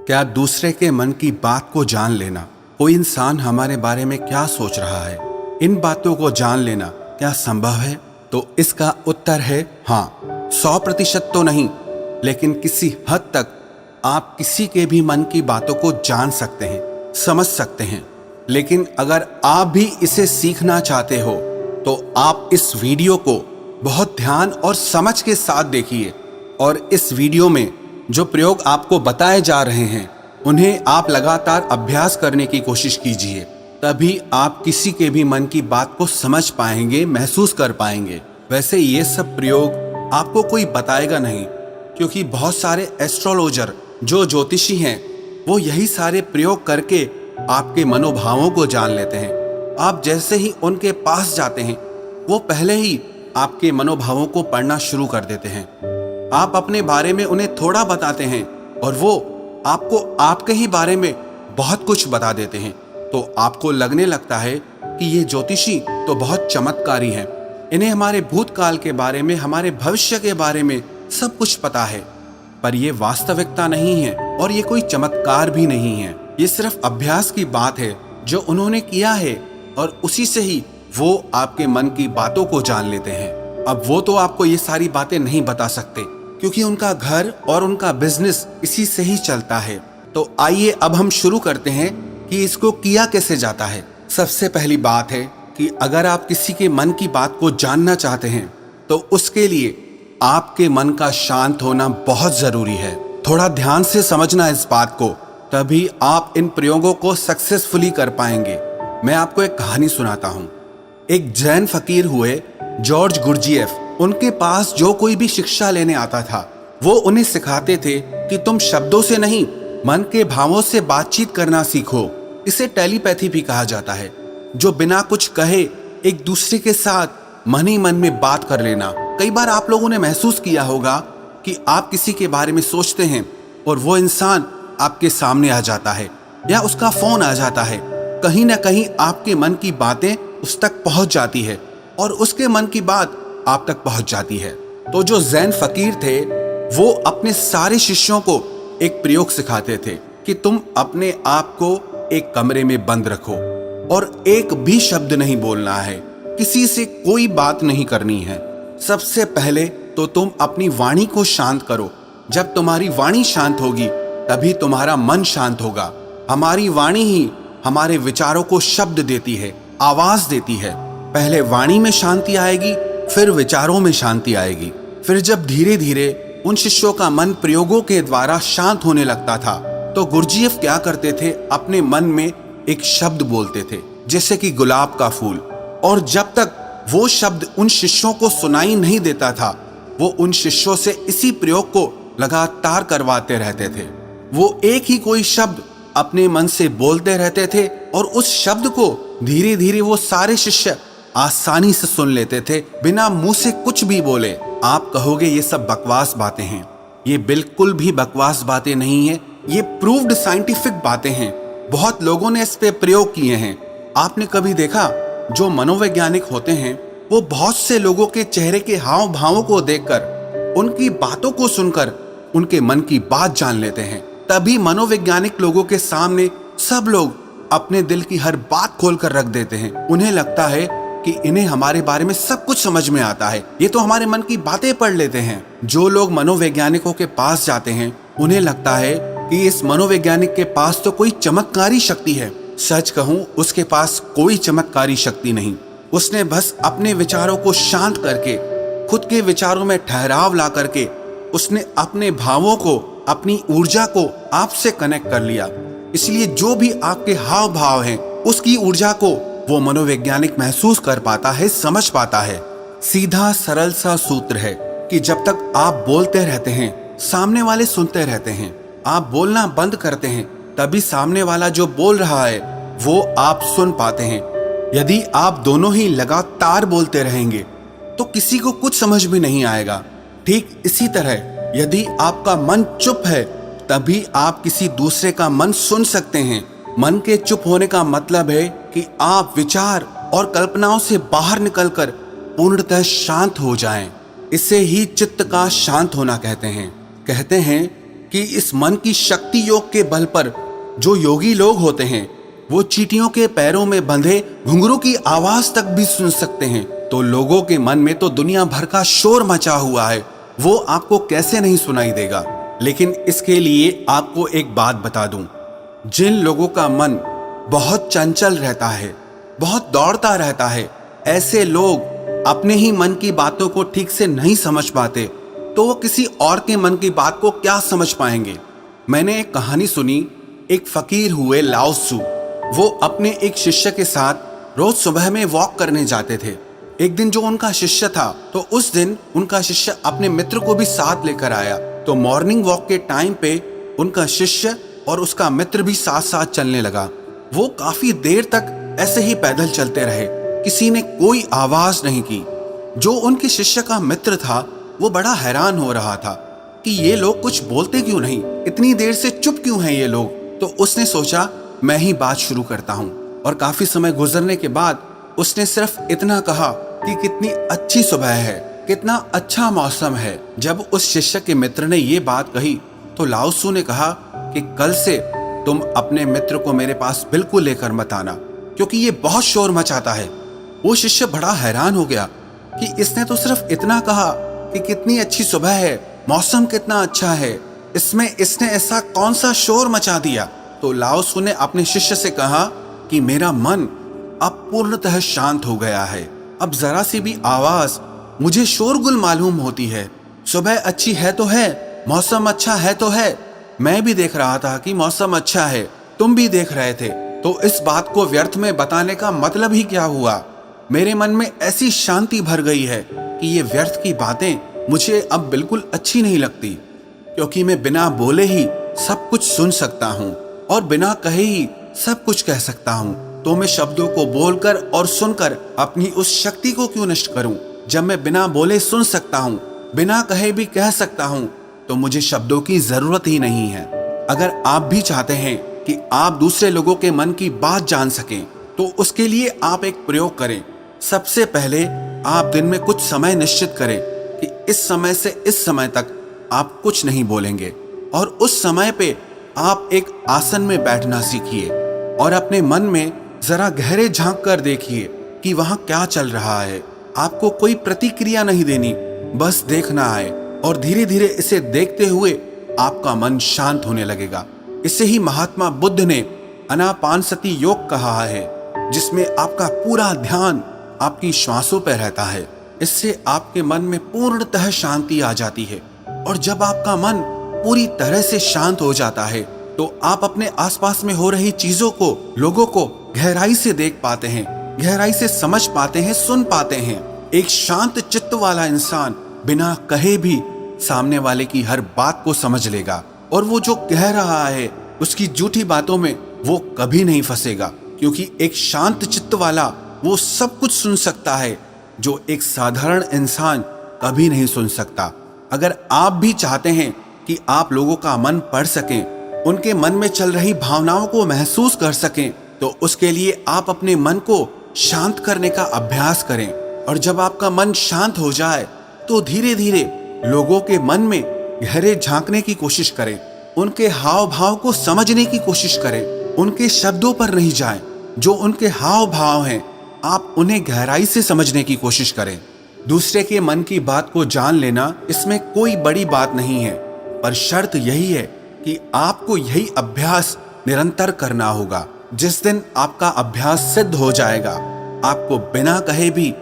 क्या दूसरे के मन की बात को जान लेना, कोई इंसान हमारे बारे में क्या सोच रहा है, इन बातों को जान लेना क्या संभव है? तो इसका उत्तर है हाँ। 100% तो नहीं, लेकिन किसी हद तक आप किसी के भी मन की बातों को जान सकते हैं, समझ सकते हैं। लेकिन अगर आप भी इसे सीखना चाहते हो तो आप इस वीडियो को बहुत ध्यान और समझ के साथ देखिए, और इस वीडियो में जो प्रयोग आपको बताए जा रहे हैं उन्हें आप लगातार अभ्यास करने की कोशिश कीजिए। तभी आप किसी के भी मन की बात को समझ पाएंगे, महसूस कर पाएंगे। वैसे ये सब प्रयोग आपको कोई बताएगा नहीं, क्योंकि बहुत सारे एस्ट्रोलॉजर जो ज्योतिषी हैं वो यही सारे प्रयोग करके आपके मनोभावों को जान लेते हैं। आप जैसे ही उनके पास जाते हैं वो पहले ही आपके मनोभावों को पढ़ना शुरू कर देते हैं। आप अपने बारे में उन्हें थोड़ा बताते हैं और वो आपको आपके ही बारे में बहुत कुछ बता देते हैं। तो आपको लगने लगता है कि ये ज्योतिषी तो बहुत चमत्कारी हैं, इन्हें हमारे भूतकाल के बारे में, हमारे भविष्य के बारे में सब कुछ पता है। पर ये वास्तविकता नहीं है और ये कोई चमत्कार भी नहीं है। ये सिर्फ अभ्यास की बात है जो उन्होंने किया है, और उसी से ही वो आपके मन की बातों को जान लेते हैं। अब वो तो आपको ये सारी बातें नहीं बता सकते, क्योंकि उनका घर और उनका बिजनेस इसी से ही चलता है। तो आइए अब हम शुरू करते हैं कि इसको किया कैसे जाता है। सबसे पहली बात है कि अगर आप किसी के मन की बात को जानना चाहते हैं तो उसके लिए आपके मन का शांत होना बहुत जरूरी है। थोड़ा ध्यान से समझना इस बात को, तभी आप इन प्रयोगों को सक्सेसफुली कर पाएंगे। मैं आपको एक कहानी सुनाता हूँ। एक जैन फकीर हुए जॉर्ज गुरजिएफ, उनके पास जो कोई भी शिक्षा लेने आता था वो उन्हें सिखाते थे कि तुम शब्दों से नहीं, मन के भावों से बातचीत करना सीखो। इसे टेलीपैथी भी कहा जाता है, जो बिना कुछ कहे एक दूसरे के साथ मन ही मन में बात कर लेना। कई बार आप लोगों ने महसूस किया होगा कि आप किसी के बारे में सोचते हैं और वो इंसान आपके सामने आ जाता है या उसका फोन आ जाता है। कहीं ना कहीं आपके मन की बातें उस तक पहुंच जाती है और उसके मन की बात आप तक पहुंच जाती है। तो जो जैन फकीर थे वो अपने सारे शिष्यों को एक प्रयोग सिखाते थे कि तुम अपने आप को एक कमरे में बंद रखो और एक भी शब्द नहीं बोलना है, किसी से कोई बात नहीं करनी है। सबसे पहले तो तुम अपनी वाणी को शांत करो। जब तुम्हारी वाणी शांत होगी तभी तुम्हारा मन शांत होगा। हमारी वाणी ही हमारे विचारों को शब्द देती है, आवाज देती है। पहले वाणी में शांति आएगी, फिर विचारों में शांति आएगी। फिर जब धीरे धीरे उन शिष्यों का मन प्रयोगों के द्वारा शांत होने लगता था तो गुरजिएफ क्या करते थे, अपने मन में एक शब्द बोलते थे, जैसे कि गुलाब का फूल। और जब तक वो शब्द उन शिष्यों को सुनाई नहीं देता था वो उन शिष्यों से इसी प्रयोग को लगातार करवाते रहते थे। वो एक ही कोई शब्द अपने मन से बोलते रहते थे और उस शब्द को धीरे धीरे वो सारे शिष्य आसानी से सुन लेते थे, बिना मुंह से कुछ भी बोले। आप कहोगे ये सब बकवास बातें हैं। ये बिल्कुल भी बकवास बातें नहीं है, ये प्रूव्ड साइंटिफिक बातें हैं। बहुत लोगों ने इस पे प्रयोग किए हैं। आपने कभी देखा, जो मनोवैज्ञानिक होते हैं वो बहुत से लोगों के चेहरे के हाव भावों को देखकर, उनकी बातों को सुनकर उनके मन की बात जान लेते हैं। तभी मनोवैज्ञानिक लोगों के सामने सब लोग अपने दिल की हर बात खोल कर रख देते हैं। उन्हें लगता है कि इन्हें हमारे बारे में सब कुछ समझ में आता है, ये तो हमारे मन की बातें पढ़ लेते हैं। जो लोग मनोवैज्ञानिकों के पास जाते हैं उन्हें लगता है कि इस मनोवैज्ञानिक के पास तो कोई चमत्कारी शक्ति है। सच कहूं, उसके पास कोई चमत्कारी शक्ति नहीं। उसने बस अपने विचारों को शांत करके, खुद के विचारों में ठहराव ला करके, उसने अपने भावों को, अपनी ऊर्जा को आपसे कनेक्ट कर लिया। इसलिए जो भी आपके हाव भाव हैं उसकी ऊर्जा को वो मनोवैज्ञानिक महसूस कर पाता है, समझ पाता है। सीधा सरल सा सूत्र है कि जब तक आप बोलते रहते हैं सामने वाले सुनते रहते हैं। आप बोलना बंद करते हैं तभी सामने वाला जो बोल रहा है वो आप सुन पाते हैं। यदि आप दोनों ही लगातार बोलते रहेंगे तो किसी को कुछ समझ भी नहीं आएगा। ठीक इसी तरह यदि आपका मन चुप है तभी आप किसी दूसरे का मन सुन सकते हैं। मन के चुप होने का मतलब है कि आप विचार और कल्पनाओं से बाहर निकलकर पूर्णतः शांत हो जाएं। इसे ही चित्त का शांत होना कहते हैं। कहते हैं कि इस मन की शक्ति योग के बल पर जो योगी लोग होते हैं वो चींटियों के पैरों में बंधे घुंघरू की आवाज तक भी सुन सकते हैं। तो लोगों के मन में तो दुनिया भर का शोर मचा हुआ है, वो आपको कैसे नहीं सुनाई देगा। लेकिन इसके लिए आपको एक बात बता दूं, जिन लोगों का मन बहुत चंचल रहता है, बहुत दौड़ता रहता है, ऐसे लोग अपने ही मन की बातों को ठीक से नहीं समझ पाते, तो वो किसी और के मन की बात को क्या समझ पाएंगे। मैंने एक कहानी सुनी, एक फकीर हुए लाओ त्सु। वो अपने एक शिष्य के साथ रोज सुबह में वॉक करने जाते थे। एक दिन जो उनका शिष्य था, तो उस दिन उनका शिष्य अपने मित्र को भी साथ लेकर आया। तो मॉर्निंग वॉक के टाइम पे उनका शिष्य और उसका मित्र भी साथ साथ चलने लगा। वो काफी देर तक ऐसे ही पैदल चलते रहे, किसी ने कोई आवाज नहीं की। जो उनके शिष्य का मित्र था वो बड़ा हैरान हो रहा था कि ये लोग कुछ बोलते क्यों नहीं, इतनी देर से चुप क्यों हैं ये लोग। तो उसने सोचा मैं ही बात शुरू करता हूँ, और काफी समय गुजरने के बाद उसने सिर्फ इतना कहा कि कितनी अच्छी सुबह है, कितना अच्छा मौसम है। जब उस शिष्य के मित्र ने ये बात कही तो लाओ त्सु ने कहा कि कल से तुम अपने मित्र को मेरे पास बिल्कुल लेकर मत आना, क्योंकि ये बहुत शोर मचाता है। वो शिष्य बड़ा हैरान हो गया कि इसने तो सिर्फ इतना कहा कि कितनी अच्छी सुबह है, मौसम कितना अच्छा है, इसमें इसने ऐसा कौन सा शोर मचा दिया। तो लाओ त्सु ने अपने शिष्य से कहा कि मेरा मन अब पूर्णतः शांत हो गया है, अब जरा सी भी आवाज मुझे शोरगुल मालूम होती है। सुबह अच्छी है तो है, मौसम अच्छा है तो है, मैं भी देख रहा था कि मौसम अच्छा है, तुम भी देख रहे थे, तो इस बात को व्यर्थ में बताने का मतलब ही क्या हुआ। मेरे मन में ऐसी शांति भर गई है कि ये व्यर्थ की बातें मुझे अब बिल्कुल अच्छी नहीं लगती, क्योंकि मैं बिना बोले ही सब कुछ सुन सकता हूँ और बिना कहे ही सब कुछ कह सकता हूँ। तो मैं शब्दों को बोलकर और सुनकर अपनी उस शक्ति को क्यों नष्ट करूं। जब मैं बिना बोले सुन सकता हूं, बिना कहे भी कह सकता हूं, तो मुझे शब्दों की जरूरत ही नहीं है। अगर आप भी चाहते हैं कि आप दूसरे लोगों के मन की बात जान सकें, तो उसके लिए आप एक प्रयोग करें। सबसे पहले आप दिन में कुछ समय निश्चित करें कि इस समय से इस समय तक आप कुछ नहीं बोलेंगे, और उस समय पे आप एक आसन में बैठना सीखिए और अपने मन में जरा गहरे झांक कर देखिए कि वहां क्या चल रहा है। आपको कोई प्रतिक्रिया नहीं देनी, बस देखना है, और धीरे धीरे इसे देखते हुए आपका मन शांत होने लगेगा। इसे ही महात्मा बुद्ध ने आनापानसति योग कहा है, जिसमें आपका पूरा ध्यान आपकी श्वासों पर रहता है। इससे आपके मन में पूर्णतः शांति आ जाती है, और जब आपका मन पूरी तरह से शांत हो जाता है तो आप अपने आसपास में हो रही चीजों को, लोगों को गहराई से देख पाते हैं, गहराई से समझ पाते हैं, सुन पाते हैं। एक शांत चित्त वाला इंसान बिना कहे भी सामने वाले की हर बात को समझ लेगा, और वो जो कह रहा है उसकी झूठी बातों में वो कभी नहीं फंसेगा, क्योंकि एक शांत चित्त वाला वो सब कुछ सुन सकता है जो एक साधारण इंसान कभी नहीं सुन सकता। अगर आप भी चाहते हैं कि आप लोगों का मन पढ़ सकें, उनके मन में चल रही भावनाओं को महसूस कर सकें, तो उसके लिए आप अपने मन को शांत करने का अभ्यास करें। और जब आपका मन शांत हो जाए तो धीरे धीरे लोगों के मन में गहरे झांकने की कोशिश करें, उनके हाव भाव को समझने की कोशिश करें। उनके शब्दों पर नहीं जाएं, जो उनके हाव भाव हैं आप उन्हें गहराई से समझने की कोशिश करें। दूसरे के मन की बात को जान लेना, इसमें कोई बड़ी बात नहीं है, पर शर्त यही है कि आपको यही अभ्यास निरंतर करना होगा। जिस दिन आपका अभ्यास सिद्ध हो जाएगा, आपको बिना कहे भी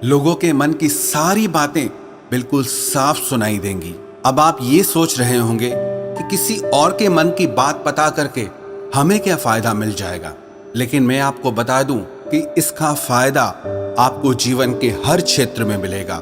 लोगों के मन की सारी बातें बिल्कुल साफ सुनाई देंगी। अब आप ये सोच रहे होंगे कि किसी और के मन की बात पता करके हमें क्या फायदा मिल जाएगा, लेकिन मैं आपको बता दूं कि इसका फायदा आपको जीवन के हर क्षेत्र में मिलेगा।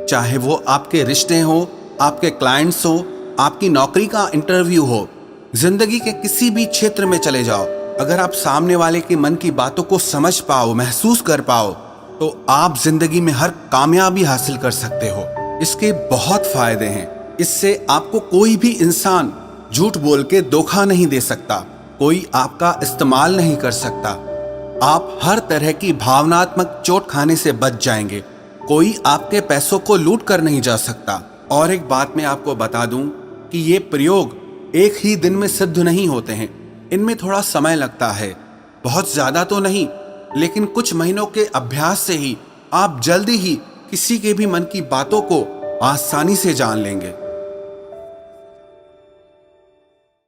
चाहे वो आपके रिश्ते हो, आपके क्लाइंट्स हो, आपकी नौकरी का इंटरव्यू हो, जिंदगी के किसी भी क्षेत्र में चले जाओ, अगर आप सामने वाले के मन की बातों को समझ पाओ, महसूस कर पाओ, तो आप जिंदगी में हर कामयाबी हासिल कर सकते हो। इसके बहुत फायदे हैं। इससे आपको कोई भी इंसान झूठ बोल के धोखा नहीं दे सकता, कोई आपका इस्तेमाल नहीं कर सकता, आप हर तरह की भावनात्मक चोट खाने से बच जाएंगे, कोई आपके पैसों को लूट कर नहीं जा सकता। और एक बात मैं आपको बता दूं कि ये प्रयोग एक ही दिन में सिद्ध नहीं होते हैं। इनमें थोड़ा समय लगता है, बहुत ज्यादा तो नहीं, लेकिन कुछ महीनों के अभ्यास से ही आप जल्दी ही किसी के भी मन की बातों को आसानी से जान लेंगे।